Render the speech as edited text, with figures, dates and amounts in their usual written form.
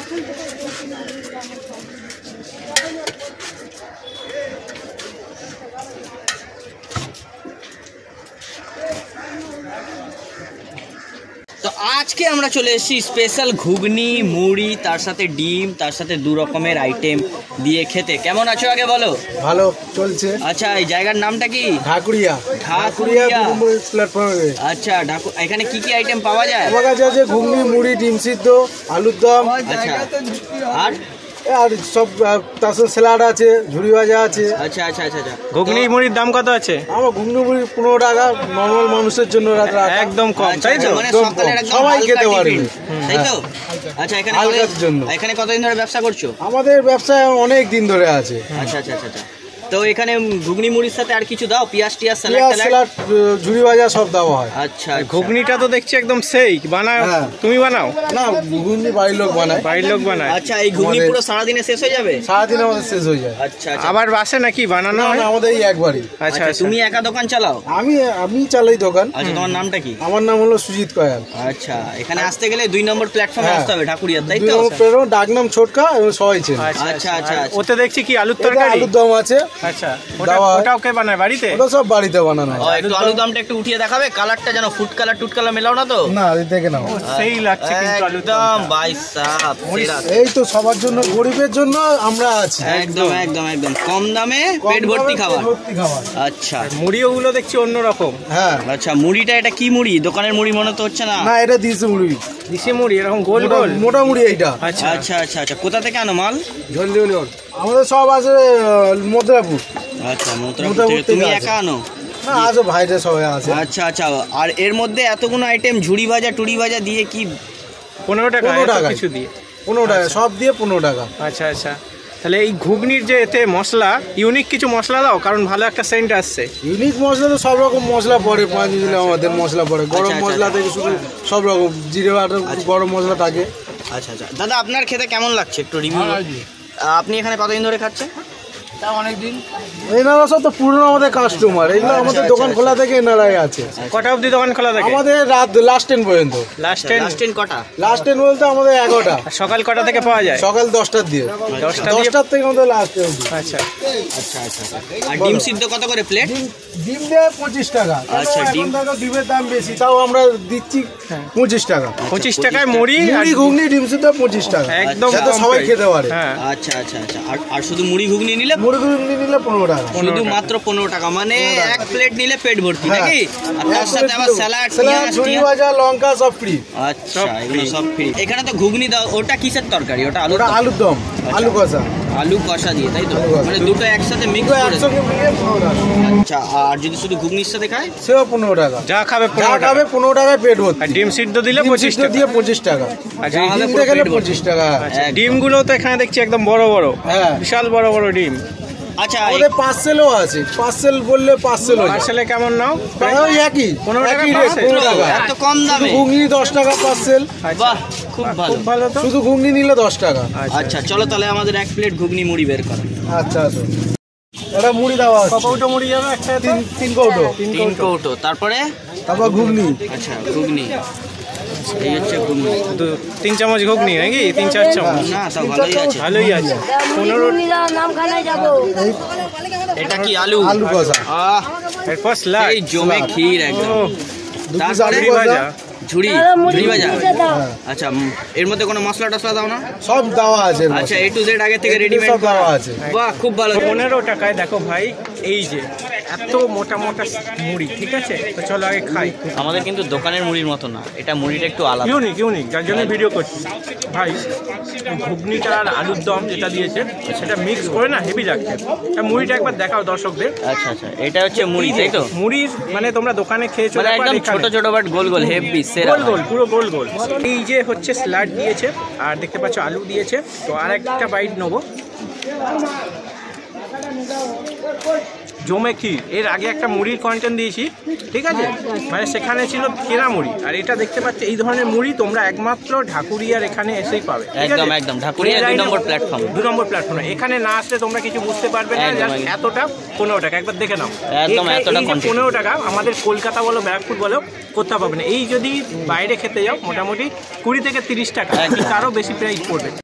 তো আজকে আমরা চলে এসেছি স্পেশাল ঘুগনি মুড়ি তার সাথে ডিম তার সাথে দু রকমের আইটেম দিয়ে খেতে। কেমন আছো আগে বলো? ভালো চলছে। আচ্ছা, এই জায়গার নামটা কি? ঢাকুরিয়া। প্ল্যাটফর্মে। আচ্ছা, এখানে কি কি আইটেম পাওয়া যায়? আমার কাছে আছে ঘুগনি, মুড়ি, ডিম সিদ্ধ, আলুর দম। আচ্ছা, আর সব তার সাথে স্যালাড আছে, ঝুড়ি ভাজা আছে। আচ্ছা আচ্ছা আচ্ছা আচ্ছা। ঘুগনি মুড়ির দাম কত আছে? আমার ঘুগনি মুড়ি 15 টাকা, নর্মাল মানুষের জন্য একদম কম, তাই তো? মানে সবাই খেতে পারবে, তাই তো? আচ্ছা, এখানে কতদিন ধরে ব্যবসা করছো? আমাদের ব্যবসায় অনেক দিন ধরে আছে। আচ্ছা আচ্ছা আচ্ছা। তো এখানে ঘুগনি মুড়ির সাথে আর কিছু দাও? পেঁয়াজ টিয়াজ, স্যালাড, ঝুড়ি ভাজা সব দেওয়া হয়। আচ্ছা, ঘুগনিটা তো দেখছি একদম সেই বানাও। তুমি বানাও? না, ঘুগনি বাড়ির লোক বানায়। বাড়ির লোক বানায়। আচ্ছা, এই ঘুগনি পুরো সারাদিনে শেষ হয়ে যাবে? সারাদিনে আমাদের শেষ হয়ে যায়। আচ্ছা, আবার বাসে নাকি বানানো? না, আমাদের এই একবারই। আচ্ছা, তুমি একা দোকান চালাও? আমি চালাই দোকান। আচ্ছা, তোমার নামটা কি? আমার নাম হলো সুজিত কয়াল। আচ্ছা, এখানে আসতে গেলে 2 নম্বর প্ল্যাটফর্মে আসতে হবে, ঢাকুরিয়া, তাই তো? ডাকনাম ছোটকা এবং সবাই চেনে। আচ্ছা আচ্ছা। ওতে দেখছি কি আলুর তরকারি, আলুর দম আছে। আচ্ছা, ওটাও কে বানায় বাড়িতে? ওটা সব বাড়িতে বানানো হয়। একটু আলুর দমটা একটু উঠিয়ে দেখাবে, কালারটা যেন ফুড কালার টুট কালার মেলাও না তো? না, দেখে নাও, সেই লাগছে কিন্তু আলুর দম ভাই সাহেব। এই তো সবার জন্য, গরিবের জন্য আমরা আছি। একদম একদম একদম কম দামে পেট ভর্তি খাবার। আচ্ছা, মুড়িও গুলো দেখছি অন্যরকম। হ্যাঁ। আচ্ছা, মুড়িটা এটা কি মুড়ি? দোকানের মুড়ি মনে তো হচ্ছে না। না, এটা দিশি মুড়ি। দিশি মুড়ি এরকম গোল গোল মোটা মুড়ি এইটা। আচ্ছা আচ্ছা আচ্ছা আচ্ছা। কোথা থেকে আনো মাল? আমাদের সব আছে মথুরাপুর। আচ্ছা, মথুরাপুর থেকে। তুমি একা আনো? না, আছে ভাইরা সবাই আছে। আচ্ছা আচ্ছা। আর এর মধ্যে এতগুলো আইটেম, ঝুড়ি ভাজা টুড়ি ভাজা দিয়ে কি 15 টাকা কিছু দিয়ে? 15 টাকা, সব দিয়ে 15 টাকা। আচ্ছা আচ্ছা। তাহলে এই ঘুগনির যে এতে মশলা, ইউনিক কিছু মশলা দাও, কারণ ভালো একটা সেন্ট আসছে। ইউনিক মশলা তো সব রকম মশলা পড়ে, 5 দিলে আমাদের মশলা পড়ে, গরম মশলা থেকে শুরু সব রকম, জিরে বাটা, গরম মশলা থাকে। আচ্ছা আচ্ছা। দাদা, আপনার খেতে কেমন লাগছে একটু রিভিউ? আপনি এখানে কতদিন ধরে খাচ্ছেন? অনেকদিন। এনারা সব তো পুরনো আমাদের কাস্টমার, এগুলো আমাদের দোকান খোলা থেকে এনারাই আছে। কটা অবধি দোকান খোলা থাকে? আমাদের রাত লাস্ট 10 পর্যন্ত। লাস্ট 10 কটা? লাস্ট 10 বলতে আমাদের 11টা। সকাল কটা থেকে পাওয়া যায়? সকাল 10টার দিয়ে। 10টার থেকে আমাদের লাস্ট অবধি। আচ্ছা আচ্ছা আচ্ছা। আর ডিম সিদ্ধ কত করে প্লেট? ডিম দেয় 25 টাকা। আচ্ছা, ডিমের দাম বেশি, তাও আমরা দিচ্ছি 25 টাকা। 25 টাকায় মুড়ি ঘুগনি ডিম সিদ্ধ 25 টাকা, একদম সবাই খেতে পারে। আচ্ছা আচ্ছা আচ্ছা। আর শুধু মুড়ি ঘুগনি নিলে? মুড়ি ঘুগনি নিলে 15 টাকা। শুধু মাত্র 15 টাকা, মানে এক প্লেট নিলে পেট ভর্তি নাকি? আর তার সাথে আবার স্যালাড, ঝুড়ি ভাজা, লঙ্কা সব ফ্রি। আচ্ছা, এগুলো সব ফ্রি। এখানে তো ঘুগনি দাও, ওটা কিসের তরকারি? ওটা আলুর দম, আলু কষা। আলু কষা দিয়ে, তাই তো? মানে দুটো একসাথে মিক্স করে। আচ্ছা, আর যদি শুধু ঘুগনির সাথে খায় সেও 15 টাকা। যা খাবে 15 টাকায় পেট ভর্তি। আর ডিম সিদ্ধ দিলে 25 টাকা দিয়ে 25 টাকা। আর ডিম দেখলে 25 টাকা। ডিমগুলো তো এখানে দেখছি একদম বড় বড়, হ্যাঁ, বিশাল বড় বড় ডিম। আচ্ছা, আমাদের পার্সেলও আছে। পার্সেল বললে পার্সেলে কেমন নাও? একই 15 টাকা। এত কম দামে? ঘুগনি 10 টাকা পার্সেল। বাহ, খুব ভালো, খুব ভালো তো। শুধু ঘুগনি নিলে 10 টাকা। আচ্ছা, চলো তাহলে আমাদের 1 প্লেট ঘুগনি মুড়ি বের করো। আচ্ছা আচ্ছা। এটা মুড়ি দেওয়া আছে। কৌটো মুড়ি যাবে একসাথে? 3 কৌটো। 3 কৌটো। তারপর ঘুগনি। আচ্ছা, ঘুগনি। এই হচ্ছে ঘুগনি। 3 চামচ ঘুগনি নাকি? 3-4 চামচ? না, তা ভালোই আছে। ভালোই আছে। 15 এটা কি আলু? আলু কষা। এরপর স্যালাড, এই জমে ক্ষীর একদম। তারপরে ভাজা, ঝুড়ি ভাজা। আচ্ছা, এর মধ্যে কোনো মশলা টসলা দাও না? সব দেওয়া আছে। আচ্ছা, A to Z আগে থেকে রেডিমেড সব দেওয়া আছে। বাহ, খুব ভালো। 15 টাকায় দেখো ভাই, এই যে এত মোটা মোটা মুড়ি, ঠিক আছে? তো চলো আগে খাই। আমাদের কিন্তু দোকানের মুড়ির মতো না, এটা মুড়িটা একটু আলাদা, ইউনিক, যার জন্য ভিডিও করছি ভাই। ঘুগনিটা আর আলুর দম যেটা দিয়েছে সেটা মিক্স করে না, হেভি লাগছে। মুড়িটা একবার দেখাও দর্শকদের। আচ্ছা আচ্ছা, এটা হচ্ছে মুড়ি, তাই তো? মুড়ি মানে তোমরা দোকানে খেয়েছো, মানে একদম ছোট ছোট বাট গোল গোল, হেভি সেরা, গোল পুরো গোল। এই যে হচ্ছে স্যালাড দিয়েছে, আর দেখতে পাচ্ছ আলু দিয়েছে। তো আর একটা বাইট নেবো। জমে ক্ষীর। এর আগে একটা মুড়ির কন্টেন্ট দিয়েছি, ঠিক আছে? মানে সেখানে ছিল কেনা মুড়ি, আর এটা দেখতে পাচ্ছ এই ধরনের মুড়ি তোমরা একমাত্র ঢাকুরিয়ার এখানে এসেই পাবে। একদম একদম ঢাকুরিয়া 2 নম্বর প্ল্যাটফর্ম। 2 নম্বর প্ল্যাটফর্মে। এখানে না আসলে তোমরা কিছু বুঝতে পারবে না। এতটা 15 টাকা, একবার দেখে নাও। একদম এতটা 15 টাকা আমাদের কলকাতা বলো, ব্যারাকপুর বলো, কোথাও পাবে না। এই যদি বাইরে খেতে যাও মোটামুটি 20 থেকে 30 টাকা, তারও বেশি প্রাইস পড়বে।